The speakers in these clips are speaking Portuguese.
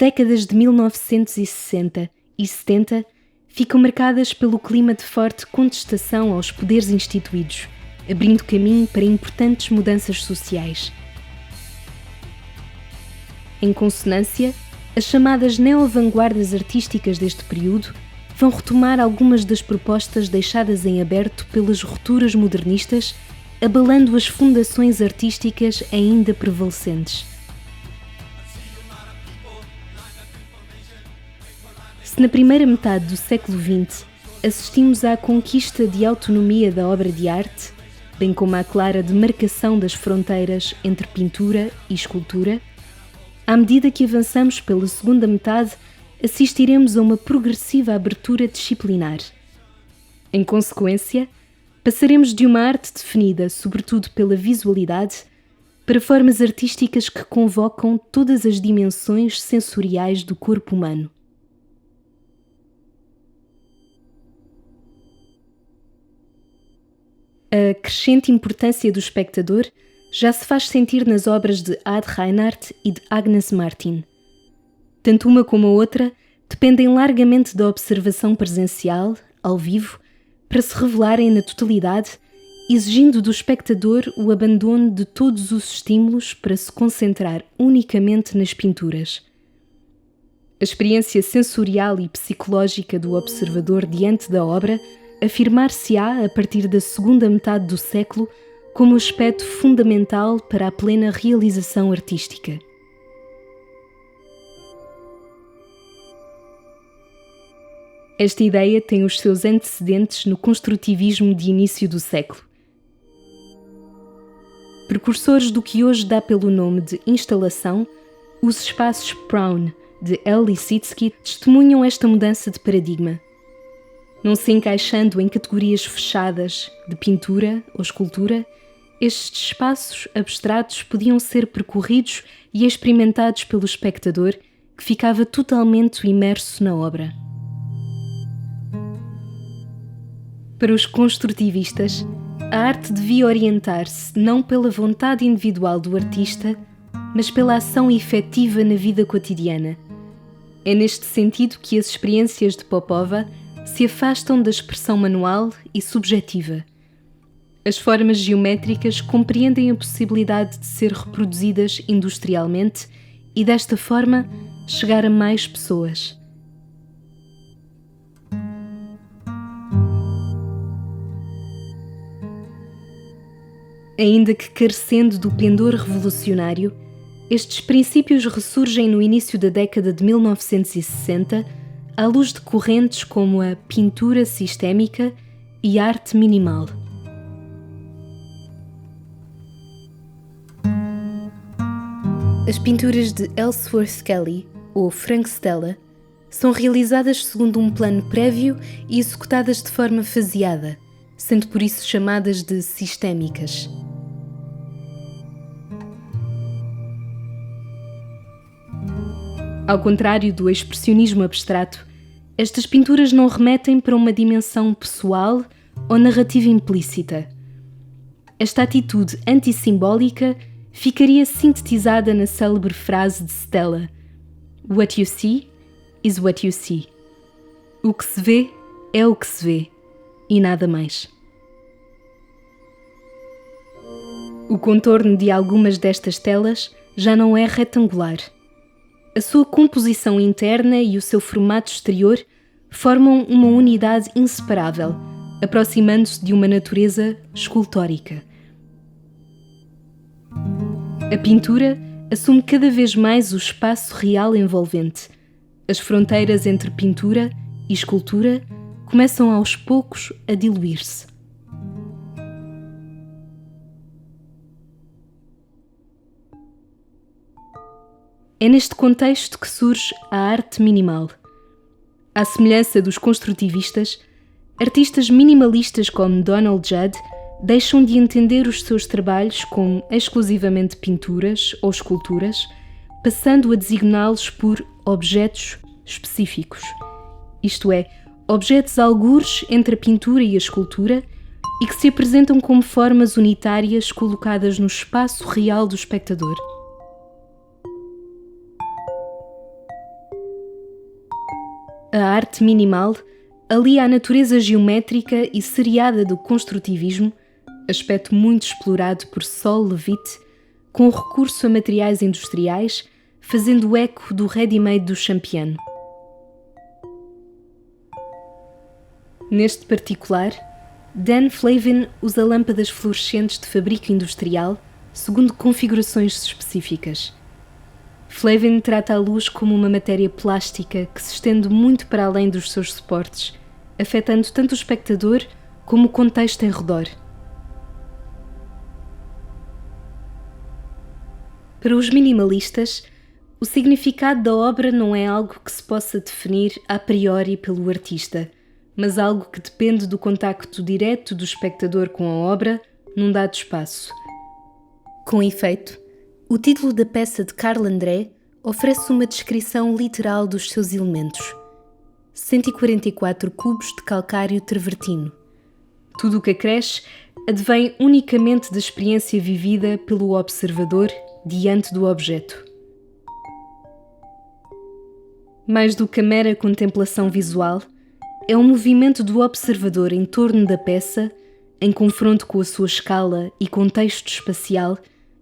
décadas de 1960 e 70 ficam marcadas pelo clima de forte contestação aos poderes instituídos, abrindo caminho para importantes mudanças sociais. Em consonância, as chamadas neo-vanguardas artísticas deste período vão retomar algumas das propostas deixadas em aberto pelas rupturas modernistas, abalando as fundações artísticas ainda prevalecentes. Se na primeira metade do século XX assistimos à conquista de autonomia da obra de arte, bem como à clara demarcação das fronteiras entre pintura e escultura, à medida que avançamos pela segunda metade, assistiremos a uma progressiva abertura disciplinar. Em consequência, passaremos de uma arte definida sobretudo pela visualidade para formas artísticas que convocam todas as dimensões sensoriais do corpo humano. A crescente importância do espectador já se faz sentir nas obras de Ad Reinhardt e de Agnes Martin. Tanto uma como a outra dependem largamente da observação presencial, ao vivo, para se revelarem na totalidade, exigindo do espectador o abandono de todos os estímulos para se concentrar unicamente nas pinturas. A experiência sensorial e psicológica do observador diante da obra afirmar-se-á a partir da segunda metade do século como aspecto fundamental para a plena realização artística. Esta ideia tem os seus antecedentes no construtivismo de início do século. Precursores do que hoje dá pelo nome de instalação, os espaços Braun, de L. Lissitzky, testemunham esta mudança de paradigma. Não se encaixando em categorias fechadas de pintura ou escultura, estes espaços abstratos podiam ser percorridos e experimentados pelo espectador, que ficava totalmente imerso na obra. Para os construtivistas, a arte devia orientar-se não pela vontade individual do artista, mas pela ação efetiva na vida cotidiana. É neste sentido que as experiências de Popova se afastam da expressão manual e subjetiva. As formas geométricas compreendem a possibilidade de ser reproduzidas industrialmente e, desta forma, chegar a mais pessoas. Ainda que carecendo do pendor revolucionário, estes princípios ressurgem no início da década de 1960, à luz de correntes como a pintura sistémica e a arte minimal. As pinturas de Ellsworth Kelly, ou Frank Stella, são realizadas segundo um plano prévio e executadas de forma faseada, sendo por isso chamadas de sistémicas. Ao contrário do expressionismo abstrato, estas pinturas não remetem para uma dimensão pessoal ou narrativa implícita. Esta atitude antissimbólica ficaria sintetizada na célebre frase de Stella: "What you see is what you see." O que se vê é o que se vê, e nada mais. O contorno de algumas destas telas já não é retangular. A sua composição interna e o seu formato exterior formam uma unidade inseparável, aproximando-se de uma natureza escultórica. A pintura assume cada vez mais o espaço real envolvente. As fronteiras entre pintura e escultura começam aos poucos a diluir-se. É neste contexto que surge a arte minimal. À semelhança dos construtivistas, artistas minimalistas como Donald Judd deixam de entender os seus trabalhos como exclusivamente pinturas ou esculturas, passando a designá-los por objetos específicos. Isto é, objetos algures entre a pintura e a escultura e que se apresentam como formas unitárias colocadas no espaço real do espectador. A arte minimal alia a natureza geométrica e seriada do construtivismo, aspecto muito explorado por Sol Levitt, com recurso a materiais industriais, fazendo eco do ready-made do Champiano. Neste particular, Dan Flavin usa lâmpadas fluorescentes de fabrico industrial segundo configurações específicas. Flavin trata a luz como uma matéria plástica que se estende muito para além dos seus suportes, afetando tanto o espectador como o contexto em redor. Para os minimalistas, o significado da obra não é algo que se possa definir a priori pelo artista, mas algo que depende do contacto direto do espectador com a obra num dado espaço. Com efeito, o título da peça de Carl André oferece uma descrição literal dos seus elementos. 144 cubos de calcário travertino. Tudo o que acresce advém unicamente da experiência vivida pelo observador diante do objeto. Mais do que a mera contemplação visual, é um movimento do observador em torno da peça, em confronto com a sua escala e contexto espacial,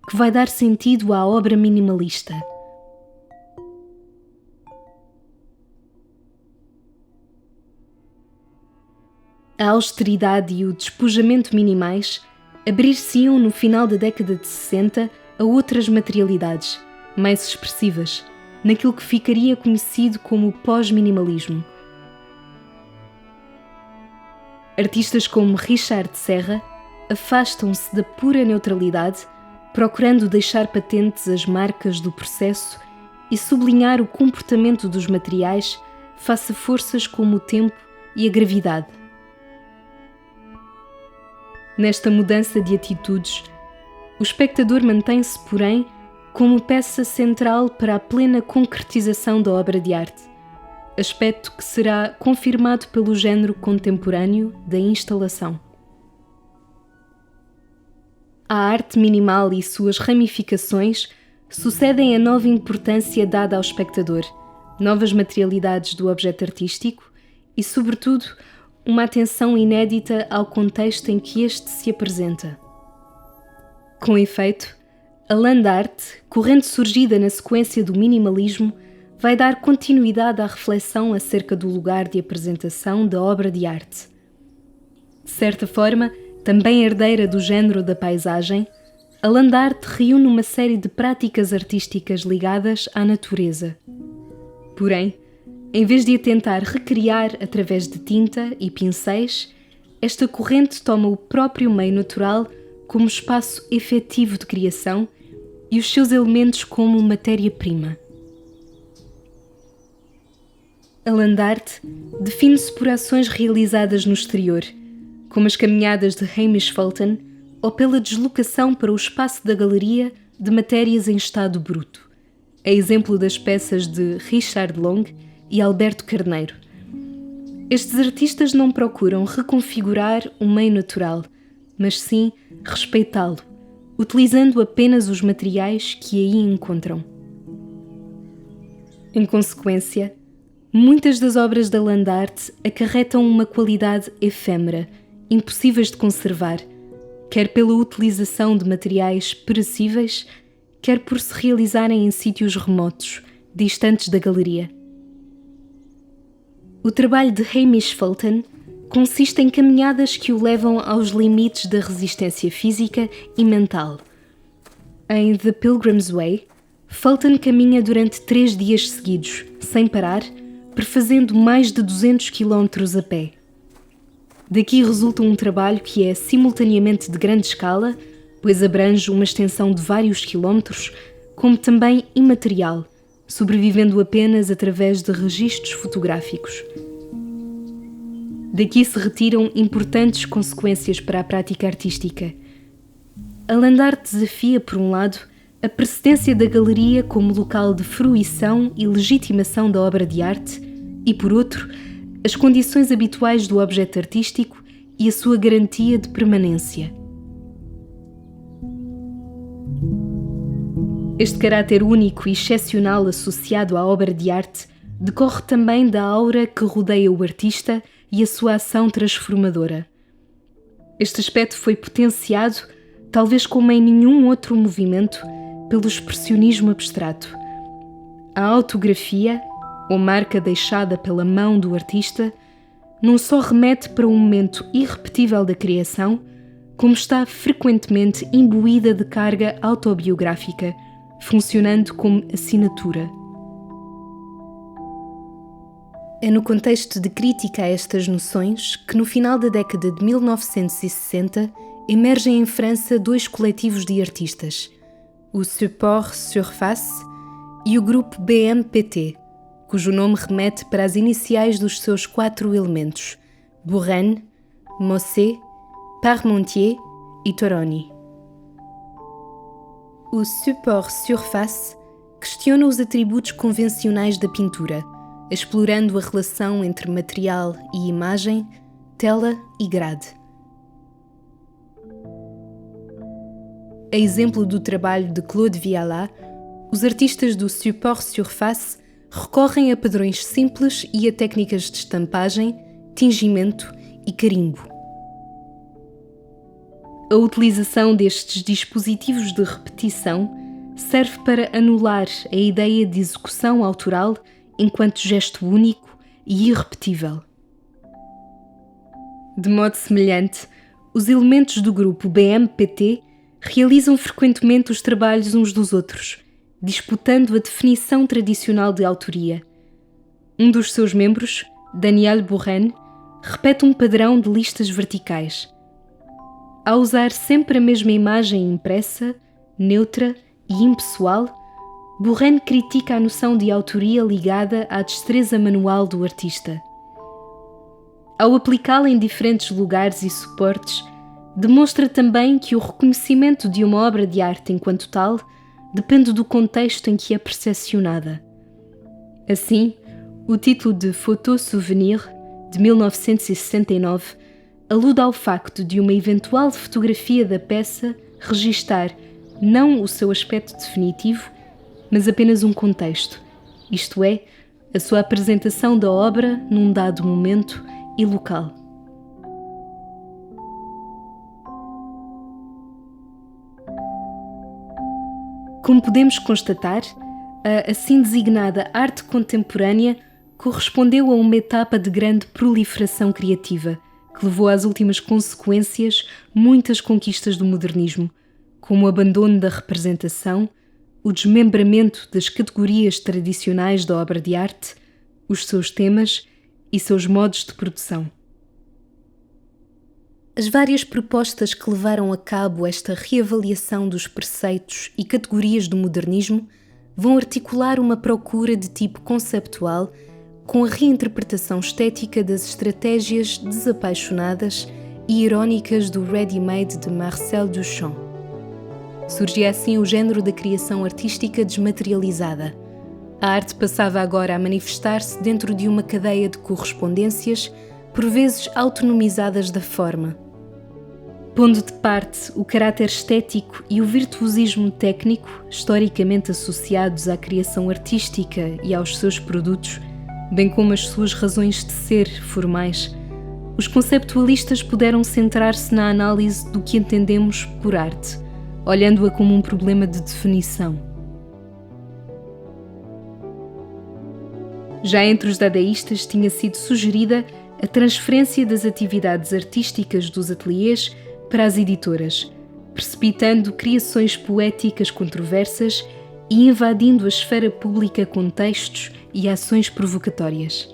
que vai dar sentido à obra minimalista. A austeridade e o despojamento minimais abrir-se-iam no final da década de 60 a outras materialidades, mais expressivas, naquilo que ficaria conhecido como o pós-minimalismo. Artistas como Richard Serra afastam-se da pura neutralidade, procurando deixar patentes as marcas do processo e sublinhar o comportamento dos materiais face a forças como o tempo e a gravidade. Nesta mudança de atitudes, o espectador mantém-se, porém, como peça central para a plena concretização da obra de arte, aspecto que será confirmado pelo género contemporâneo da instalação. A arte minimal e suas ramificações sucedem a nova importância dada ao espectador, novas materialidades do objeto artístico e, sobretudo, uma atenção inédita ao contexto em que este se apresenta. Com efeito, a land art, corrente surgida na sequência do minimalismo, vai dar continuidade à reflexão acerca do lugar de apresentação da obra de arte. De certa forma, também herdeira do género da paisagem, a land art reúne uma série de práticas artísticas ligadas à natureza. Porém, em vez de a tentar recriar através de tinta e pincéis, esta corrente toma o próprio meio natural como espaço efetivo de criação e os seus elementos como matéria-prima. A land art define-se por ações realizadas no exterior, como as caminhadas de Hamish Fulton, ou pela deslocação para o espaço da galeria de matérias em estado bruto, a exemplo das peças de Richard Long e Alberto Carneiro. Estes artistas não procuram reconfigurar o meio natural, mas sim respeitá-lo, utilizando apenas os materiais que aí encontram. Em consequência, muitas das obras da land art acarretam uma qualidade efêmera, impossíveis de conservar, quer pela utilização de materiais perecíveis, quer por se realizarem em sítios remotos, distantes da galeria. O trabalho de Hamish Fulton consiste em caminhadas que o levam aos limites da resistência física e mental. Em The Pilgrim's Way, Fulton caminha durante 3 dias seguidos, sem parar, perfazendo mais de 200 km a pé. Daqui resulta um trabalho que é simultaneamente de grande escala, pois abrange uma extensão de vários quilómetros, como também imaterial, sobrevivendo apenas através de registros fotográficos. Daqui se retiram importantes consequências para a prática artística. A land art desafia, por um lado, a precedência da galeria como local de fruição e legitimação da obra de arte e, por outro, as condições habituais do objeto artístico e a sua garantia de permanência. Este caráter único e excepcional associado à obra de arte decorre também da aura que rodeia o artista e a sua ação transformadora. Este aspecto foi potenciado, talvez como em nenhum outro movimento, pelo expressionismo abstrato. A autografia, ou marca deixada pela mão do artista, não só remete para um momento irrepetível da criação, como está frequentemente imbuída de carga autobiográfica, funcionando como assinatura. É no contexto de crítica a estas noções que, no final da década de 1960, emergem em França dois coletivos de artistas, o Support Surface e o grupo BMPT, cujo nome remete para as iniciais dos seus 4 elementos, Bourraine, Mossé, Parmentier e Toroni. O Support Surface questiona os atributos convencionais da pintura, explorando a relação entre material e imagem, tela e grade. A exemplo do trabalho de Claude Viala, os artistas do Support Surface recorrem a padrões simples e a técnicas de estampagem, tingimento e carimbo. A utilização destes dispositivos de repetição serve para anular a ideia de execução autoral enquanto gesto único e irrepetível. De modo semelhante, os elementos do grupo BMPT realizam frequentemente os trabalhos uns dos outros, disputando a definição tradicional de autoria. Um dos seus membros, Daniel Bourraine, repete um padrão de listas verticais. Ao usar sempre a mesma imagem impressa, neutra e impessoal, Bourraine critica a noção de autoria ligada à destreza manual do artista. Ao aplicá-la em diferentes lugares e suportes, demonstra também que o reconhecimento de uma obra de arte enquanto tal depende do contexto em que é percepcionada. Assim, o título de Photo Souvenir, de 1969, alude ao facto de uma eventual fotografia da peça registar não o seu aspecto definitivo, mas apenas um contexto, isto é, a sua apresentação da obra num dado momento e local. Como podemos constatar, a assim designada arte contemporânea correspondeu a uma etapa de grande proliferação criativa, que levou às últimas consequências muitas conquistas do modernismo, como o abandono da representação, o desmembramento das categorias tradicionais da obra de arte, os seus temas e seus modos de produção. As várias propostas que levaram a cabo esta reavaliação dos preceitos e categorias do modernismo vão articular uma procura de tipo conceptual com a reinterpretação estética das estratégias desapaixonadas e irónicas do ready-made de Marcel Duchamp. Surgia assim o género da criação artística desmaterializada. A arte passava agora a manifestar-se dentro de uma cadeia de correspondências, por vezes autonomizadas da forma. Pondo de parte o caráter estético e o virtuosismo técnico, historicamente associados à criação artística e aos seus produtos, bem como as suas razões de ser formais, os conceptualistas puderam centrar-se na análise do que entendemos por arte, olhando-a como um problema de definição. Já entre os dadaístas tinha sido sugerida a transferência das atividades artísticas dos ateliês para as editoras, precipitando criações poéticas controversas e invadindo a esfera pública com textos e ações provocatórias.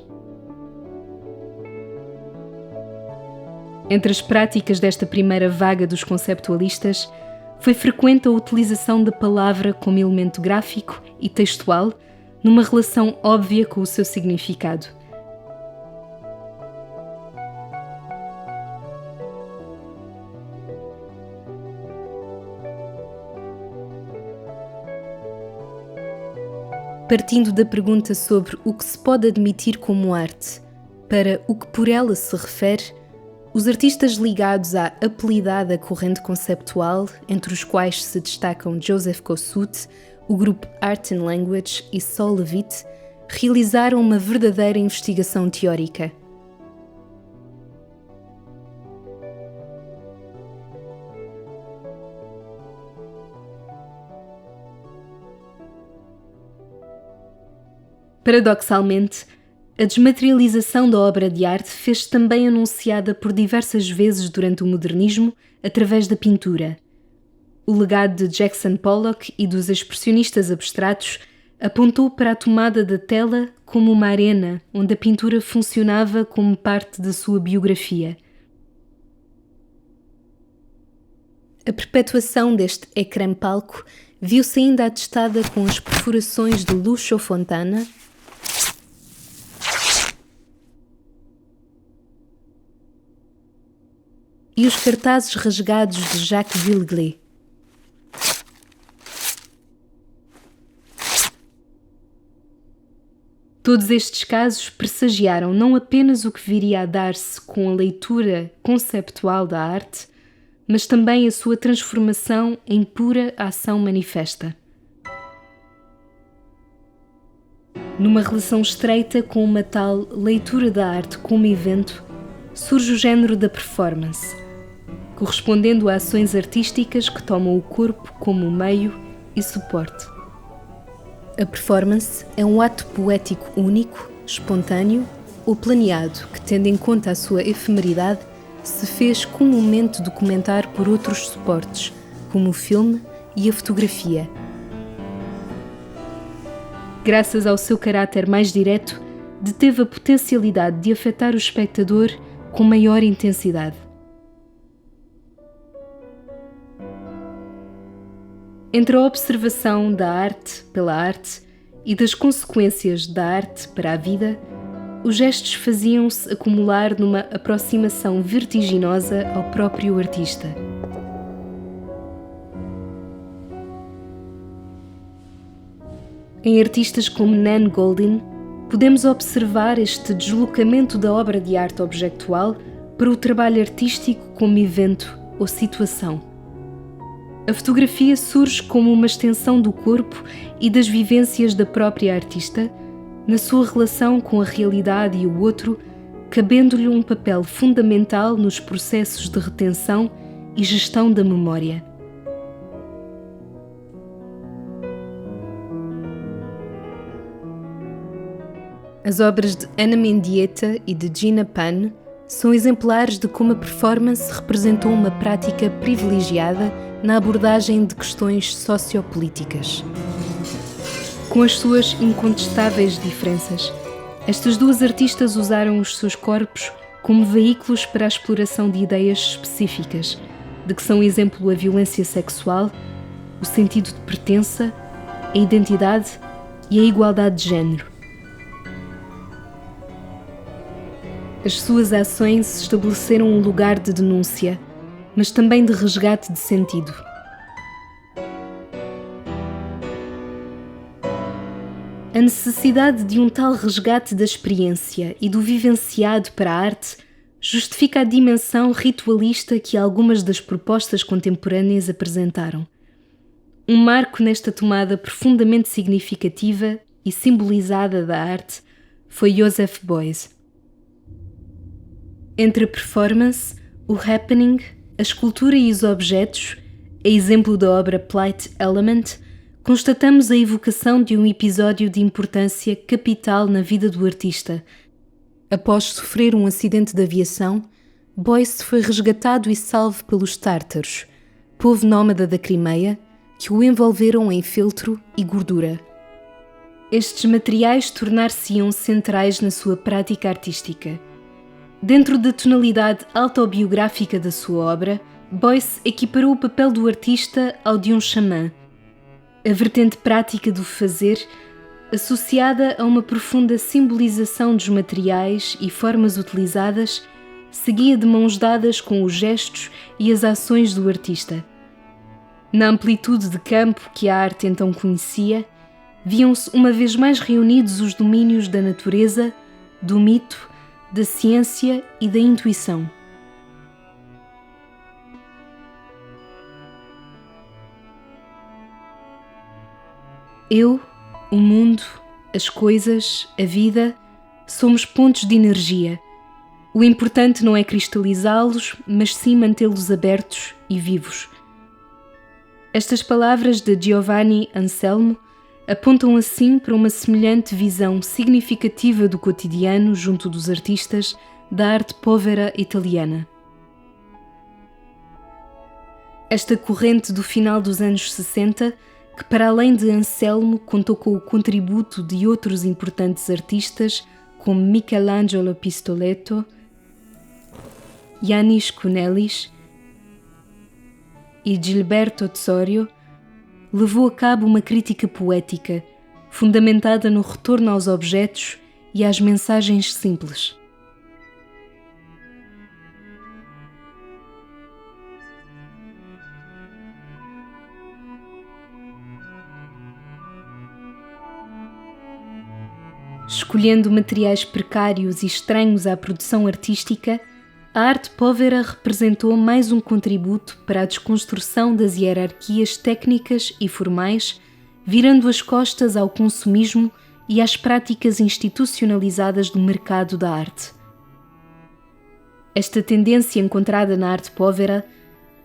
Entre as práticas desta primeira vaga dos conceptualistas, foi frequente a utilização da palavra como elemento gráfico e textual, numa relação óbvia com o seu significado. Partindo da pergunta sobre o que se pode admitir como arte para o que por ela se refere, os artistas ligados à apelidada corrente conceptual, entre os quais se destacam Joseph Kosuth, o grupo Art and Language e Sol Levitt, realizaram uma verdadeira investigação teórica. Paradoxalmente, a desmaterialização da obra de arte fez-se também anunciada por diversas vezes durante o modernismo através da pintura. O legado de Jackson Pollock e dos expressionistas abstratos apontou para a tomada da tela como uma arena onde a pintura funcionava como parte da sua biografia. A perpetuação deste ecrã-palco viu-se ainda atestada com as perfurações de Lucio Fontana e os cartazes rasgados de Jacques Villeglé. Todos estes casos pressagiaram não apenas o que viria a dar-se com a leitura conceptual da arte, mas também a sua transformação em pura ação manifesta. Numa relação estreita com uma tal leitura da arte como evento, surge o género da performance, correspondendo a ações artísticas que tomam o corpo como meio e suporte. A performance é um ato poético único, espontâneo ou planeado que, tendo em conta a sua efemeridade, se fez comumente documentar por outros suportes, como o filme e a fotografia. Graças ao seu caráter mais direto, deteve a potencialidade de afetar o espectador com maior intensidade. Entre a observação da arte pela arte e das consequências da arte para a vida, os gestos faziam-se acumular numa aproximação vertiginosa ao próprio artista. Em artistas como Nan Goldin, podemos observar este deslocamento da obra de arte objetual para o trabalho artístico como evento ou situação. A fotografia surge como uma extensão do corpo e das vivências da própria artista, na sua relação com a realidade e o outro, cabendo-lhe um papel fundamental nos processos de retenção e gestão da memória. As obras de Ana Mendieta e de Gina Pan são exemplares de como a performance representou uma prática privilegiada na abordagem de questões sociopolíticas. Com as suas incontestáveis diferenças, estas duas artistas usaram os seus corpos como veículos para a exploração de ideias específicas, de que são exemplo a violência sexual, o sentido de pertença, a identidade e a igualdade de género. As suas ações estabeleceram um lugar de denúncia, mas também de resgate de sentido. A necessidade de um tal resgate da experiência e do vivenciado para a arte justifica a dimensão ritualista que algumas das propostas contemporâneas apresentaram. Um marco nesta tomada profundamente significativa e simbolizada da arte foi Joseph Beuys. Entre a performance, o happening, a escultura e os objetos, a exemplo da obra Plight Element, constatamos a evocação de um episódio de importância capital na vida do artista. Após sofrer um acidente de aviação, Beuys foi resgatado e salvo pelos tártaros, povo nómada da Crimeia, que o envolveram em feltro e gordura. Estes materiais tornar-se-iam centrais na sua prática artística. Dentro da tonalidade autobiográfica da sua obra, Beuys equiparou o papel do artista ao de um xamã. A vertente prática do fazer, associada a uma profunda simbolização dos materiais e formas utilizadas, seguia de mãos dadas com os gestos e as ações do artista. Na amplitude de campo que a arte então conhecia, viam-se uma vez mais reunidos os domínios da natureza, do mito, da ciência e da intuição. Eu, o mundo, As coisas, a vida, somos pontos de energia. O importante não é cristalizá-los, mas sim mantê-los abertos e vivos. Estas palavras de Giovanni Anselmo apontam assim para uma semelhante visão significativa do cotidiano junto dos artistas da arte povera italiana. Esta corrente do final dos anos 60, que para além de Anselmo contou com o contributo de outros importantes artistas como Michelangelo Pistoletto, Yanis Kounellis e Gilberto Tsorio, levou a cabo uma crítica poética, fundamentada no retorno aos objetos e às mensagens simples. Escolhendo materiais precários e estranhos à produção artística, a arte povera representou mais um contributo para a desconstrução das hierarquias técnicas e formais, virando as costas ao consumismo e às práticas institucionalizadas do mercado da arte. Esta tendência encontrada na arte povera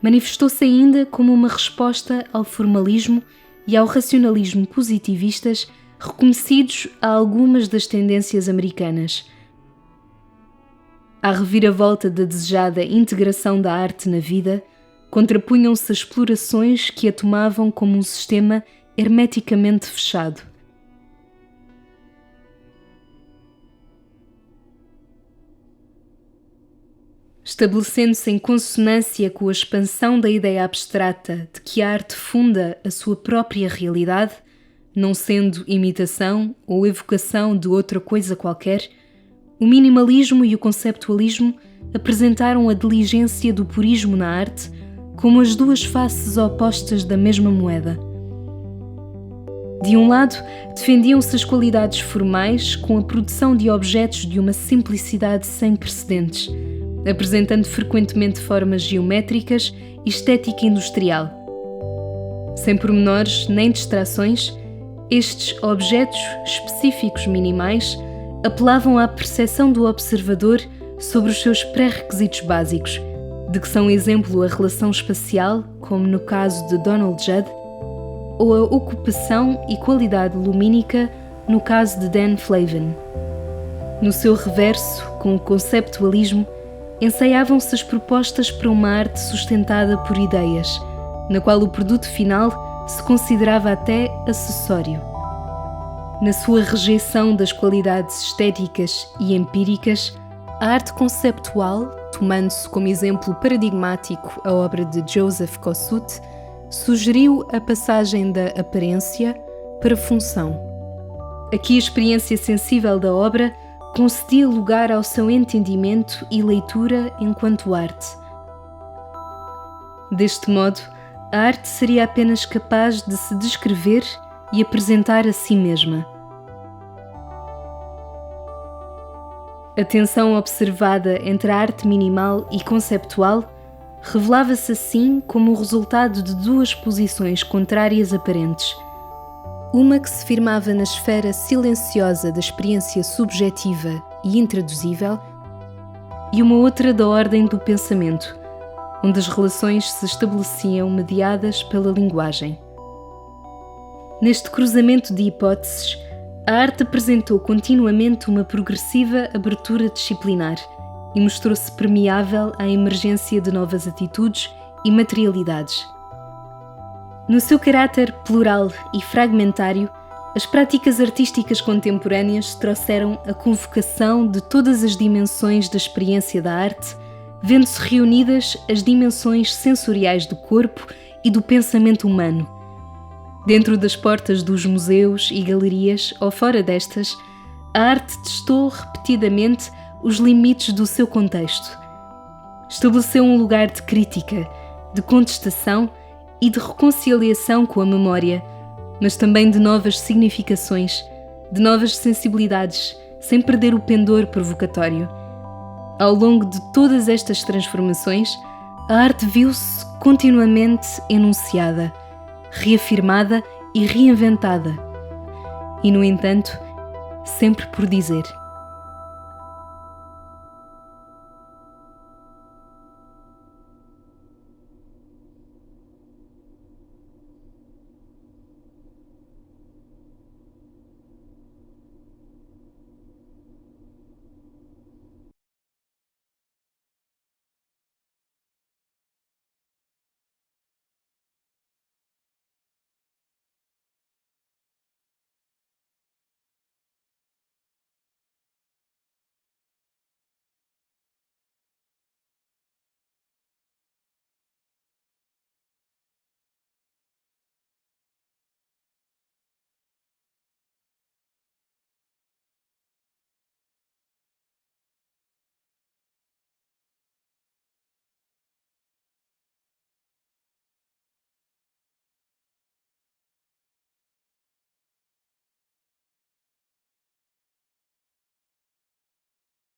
manifestou-se ainda como uma resposta ao formalismo e ao racionalismo positivistas reconhecidos a algumas das tendências americanas. À reviravolta da desejada integração da arte na vida, contrapunham-se explorações que a tomavam como um sistema hermeticamente fechado. Estabelecendo-se em consonância com a expansão da ideia abstrata de que a arte funda a sua própria realidade, não sendo imitação ou evocação de outra coisa qualquer, o minimalismo e o conceptualismo apresentaram a diligência do purismo na arte como as duas faces opostas da mesma moeda. De um lado, defendiam-se as qualidades formais com a produção de objetos de uma simplicidade sem precedentes, apresentando frequentemente formas geométricas e estética industrial. Sem pormenores nem distrações, estes objetos específicos minimais apelavam à percepção do observador sobre os seus pré-requisitos básicos, de que são exemplo a relação espacial, como no caso de Donald Judd, ou a ocupação e qualidade lumínica, no caso de Dan Flavin. No seu reverso, com o conceptualismo, ensaiavam-se as propostas para uma arte sustentada por ideias, na qual o produto final se considerava até acessório. Na sua rejeição das qualidades estéticas e empíricas, a arte conceptual, tomando-se como exemplo paradigmático a obra de Joseph Kosuth, sugeriu a passagem da aparência para a função. Aqui a experiência sensível da obra concedia lugar ao seu entendimento e leitura enquanto arte. Deste modo, a arte seria apenas capaz de se descrever e apresentar a si mesma. A tensão observada entre a arte minimal e conceptual revelava-se assim como o resultado de duas posições contrárias aparentes. Uma que se firmava na esfera silenciosa da experiência subjetiva e intraduzível, e uma outra da ordem do pensamento, onde as relações se estabeleciam mediadas pela linguagem. Neste cruzamento de hipóteses, a arte apresentou continuamente uma progressiva abertura disciplinar e mostrou-se permeável à emergência de novas atitudes e materialidades. No seu caráter plural e fragmentário, as práticas artísticas contemporâneas trouxeram a convocação de todas as dimensões da experiência da arte, vendo-se reunidas as dimensões sensoriais do corpo e do pensamento humano. Dentro das portas dos museus e galerias, ou fora destas, a arte testou repetidamente os limites do seu contexto. Estabeleceu um lugar de crítica, de contestação e de reconciliação com a memória, mas também de novas significações, de novas sensibilidades, sem perder o pendor provocatório. Ao longo de todas estas transformações, a arte viu-se continuamente enunciada, reafirmada e reinventada. E, no entanto, sempre por dizer.